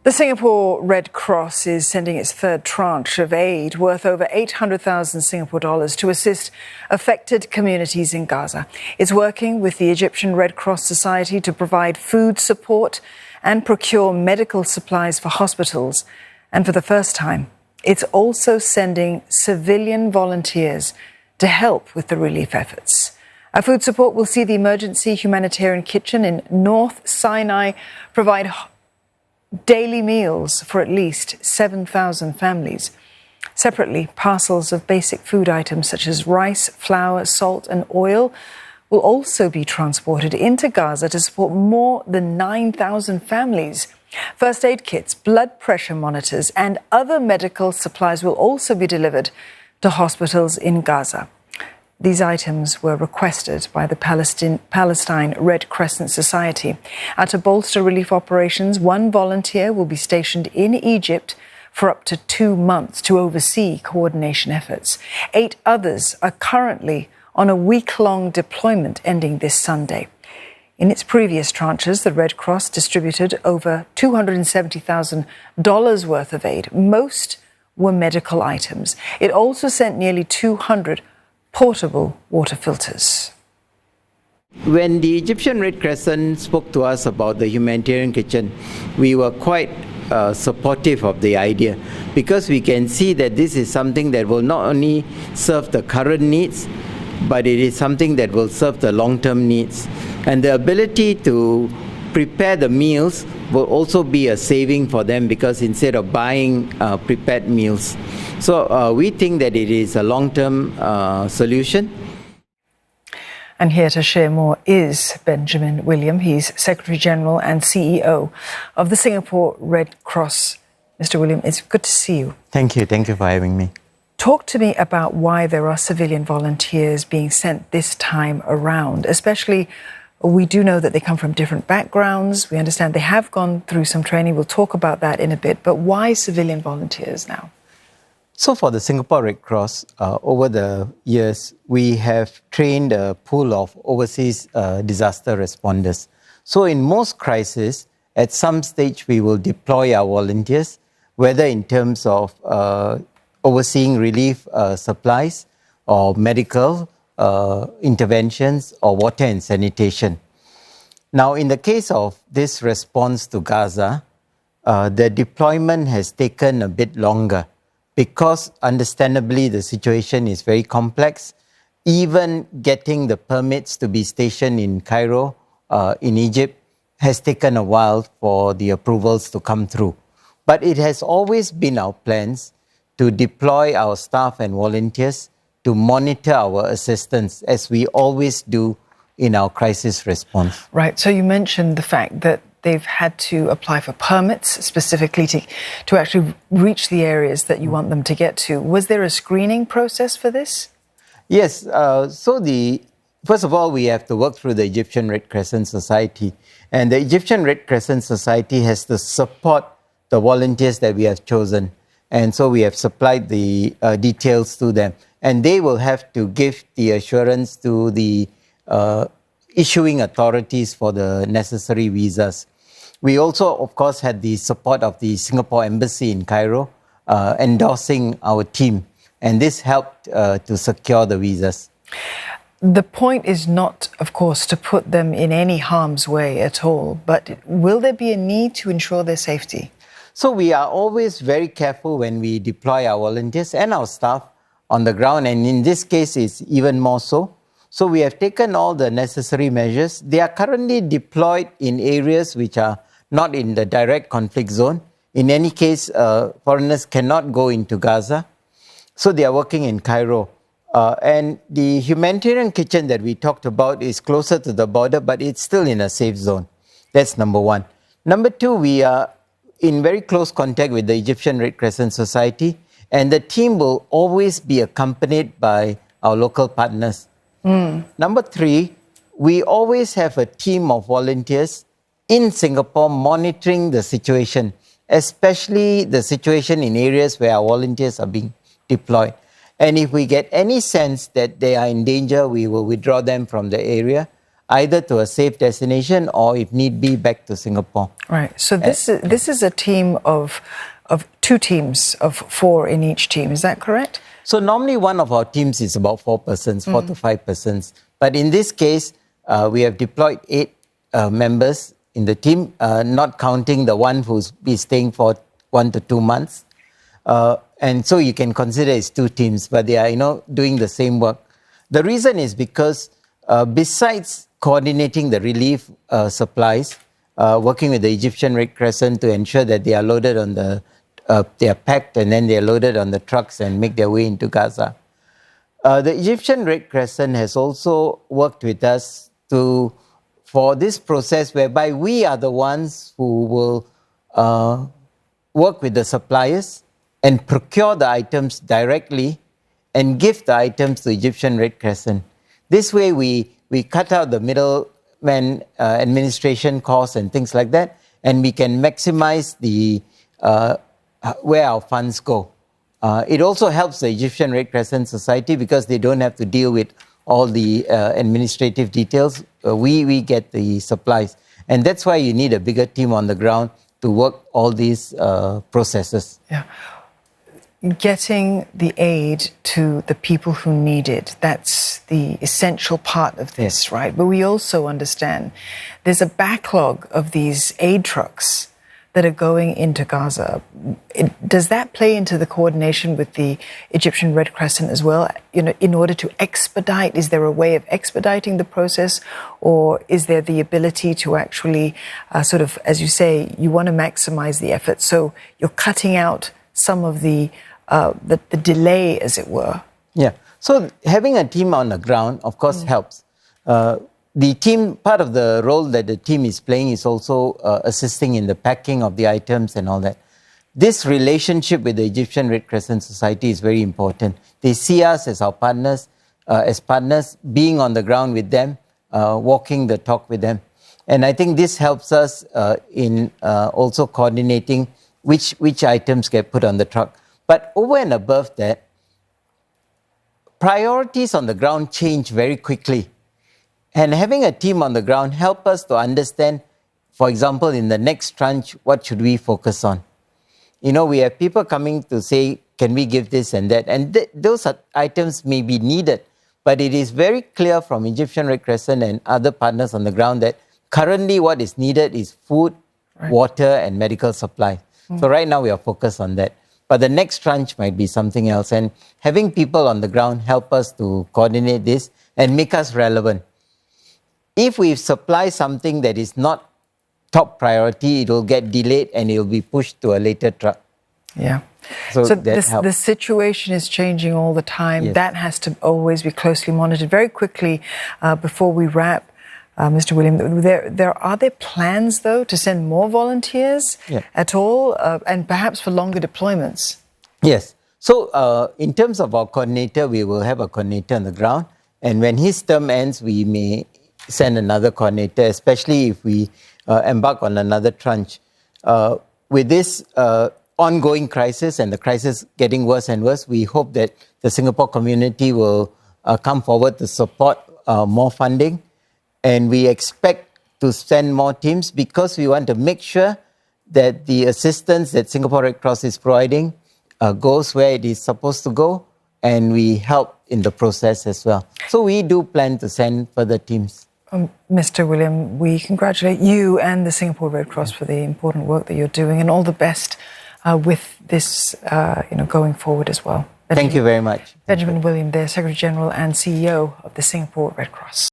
The Singapore Red Cross is sending its third tranche of aid worth over 800,000 Singapore dollars to assist affected communities in Gaza. It's working with the Egyptian Red Cross Society to provide food support and procure medical supplies for hospitals. And for the first time, it's also sending civilian volunteers to help with the relief efforts. Our food support will see the emergency humanitarian kitchen in North Sinai provide daily meals for at least 7,000 families. Separately, parcels of basic food items such as rice, flour, salt and oil will also be transported into Gaza to support more than 9,000 families. First aid kits, blood pressure monitors and other medical supplies will also be delivered to hospitals in Gaza. These items were requested by the Palestine Red Crescent Society. To bolster relief operations, one volunteer will be stationed in Egypt for up to 2 months to oversee coordination efforts. 8 others are currently on a week-long deployment ending this Sunday. In its previous tranches, the Red Cross distributed over $270,000 worth of aid. Most were medical items. It also sent nearly 200 portable water filters. When the Egyptian Red Crescent spoke to us about the humanitarian kitchen, we were quite supportive of the idea, because we can see that this is something that will not only serve the current needs, but it is something that will serve the long-term needs. And the ability to prepare the meals will also be a saving for them, because instead of buying prepared meals. So we think that it is a long-term solution. And here to share more is Benjamin William. He's Secretary General and CEO of the Singapore Red Cross. Mr. William, it's good to see you. Thank you. Thank you for having me. Talk to me about why there are civilian volunteers being sent this time around, especially we do know that they come from different backgrounds. We understand they have gone through some training. We'll talk about that in a bit. But why civilian volunteers now? So for the Singapore Red Cross, over the years, we have trained a pool of overseas disaster responders. So in most crises, at some stage, we will deploy our volunteers, whether in terms of overseeing relief supplies or medical interventions or water and sanitation. Now, in the case of this response to Gaza, the deployment has taken a bit longer, because understandably the situation is very complex. Even getting the permits to be stationed in Cairo, in Egypt, has taken a while for the approvals to come through. But it has always been our plans to deploy our staff and volunteers to monitor our assistance, as we always do in our crisis response. Right. So you mentioned the fact that they've had to apply for permits specifically to actually reach the areas that you want them to get to. Was there a screening process for this? Yes. First of all, we have to work through the Egyptian Red Crescent Society. And the Egyptian Red Crescent Society has to support the volunteers that we have chosen. And so we have supplied the details to them. And they will have to give the assurance to the issuing authorities for the necessary visas. We also, of course, had the support of the Singapore Embassy in Cairo endorsing our team. And this helped to secure the visas. The point is not, of course, to put them in any harm's way at all, but will there be a need to ensure their safety? So we are always very careful when we deploy our volunteers and our staff on the ground, and in this case it's even more so. So we have taken all the necessary measures. They are currently deployed in areas which are not in the direct conflict zone. In any case, foreigners cannot go into Gaza. So they are working in Cairo. And the humanitarian kitchen that we talked about is closer to the border, but it's still in a safe zone. That's number one. Number two, we are in very close contact with the Egyptian Red Crescent Society, and the team will always be accompanied by our local partners. Number three, we always have a team of volunteers in Singapore monitoring the situation, especially the situation in areas where our volunteers are being deployed. And if we get any sense that they are in danger, we will withdraw them from the area. either to a safe destination or, if need be, back to Singapore. Right. So this is a team of 2 teams of 4 in each team. Is that correct? So normally one of our teams is about 4 persons, 4 to 5 persons. But in this case, we have deployed 8 members in the team, not counting the one who's be staying for 1 to 2 months. And so you can consider it's 2 teams, but they are, doing the same work. The reason is because besides coordinating the relief supplies, working with the Egyptian Red Crescent to ensure that they are loaded on they are packed and then they are loaded on the trucks and make their way into Gaza. The Egyptian Red Crescent has also worked with us for this process whereby we are the ones who will work with the suppliers and procure the items directly and give the items to Egyptian Red Crescent. This way we cut out the middleman administration costs and things like that, and we can maximize where our funds go. It also helps the Egyptian Red Crescent Society because they don't have to deal with all the administrative details. We get the supplies. And that's why you need a bigger team on the ground to work all these processes. Yeah. Getting the aid to the people who need it, that's the essential part of this, right? But we also understand there's a backlog of these aid trucks that are going into Gaza. Does that play into the coordination with the Egyptian Red Crescent as well? In order to expedite, is there a way of expediting the process, or is there the ability to actually sort of, as you say, you want to maximize the effort, so you're cutting out some of the delay, as it were? Yeah. So having a team on the ground, of course, helps. The team, part of the role that the team is playing is also assisting in the packing of the items and all that. This relationship with the Egyptian Red Crescent Society is very important. They see us as our partners, being on the ground with them, walking the talk with them. And I think this helps us in also coordinating which items get put on the truck. But over and above that, priorities on the ground change very quickly. And having a team on the ground help us to understand, for example, in the next tranche, what should we focus on? We have people coming to say, can we give this and that? And those items may be needed, but it is very clear from Egyptian Red Crescent and other partners on the ground that currently what is needed is food, water, and medical supply. So right now we are focused on that. But the next tranche might be something else. And having people on the ground help us to coordinate this and make us relevant. If we supply something that is not top priority, it will get delayed and it will be pushed to a later truck. Yeah. So the situation is changing all the time. Yes. That has to always be closely monitored. Very quickly, before we wrap, Mr. William, are there plans, though, to send more volunteers at all, and perhaps for longer deployments? Yes. So in terms of our coordinator, we will have a coordinator on the ground. And when his term ends, we may send another coordinator, especially if we embark on another tranche. With this ongoing crisis and the crisis getting worse and worse, we hope that the Singapore community will come forward to support more funding. And we expect to send more teams because we want to make sure that the assistance that Singapore Red Cross is providing goes where it is supposed to go, and we help in the process as well. So we do plan to send further teams. Mr. William, we congratulate you and the Singapore Red Cross for the important work that you're doing, and all the best with this, going forward as well. Thank you very much. Benjamin William, the Secretary General and CEO of the Singapore Red Cross.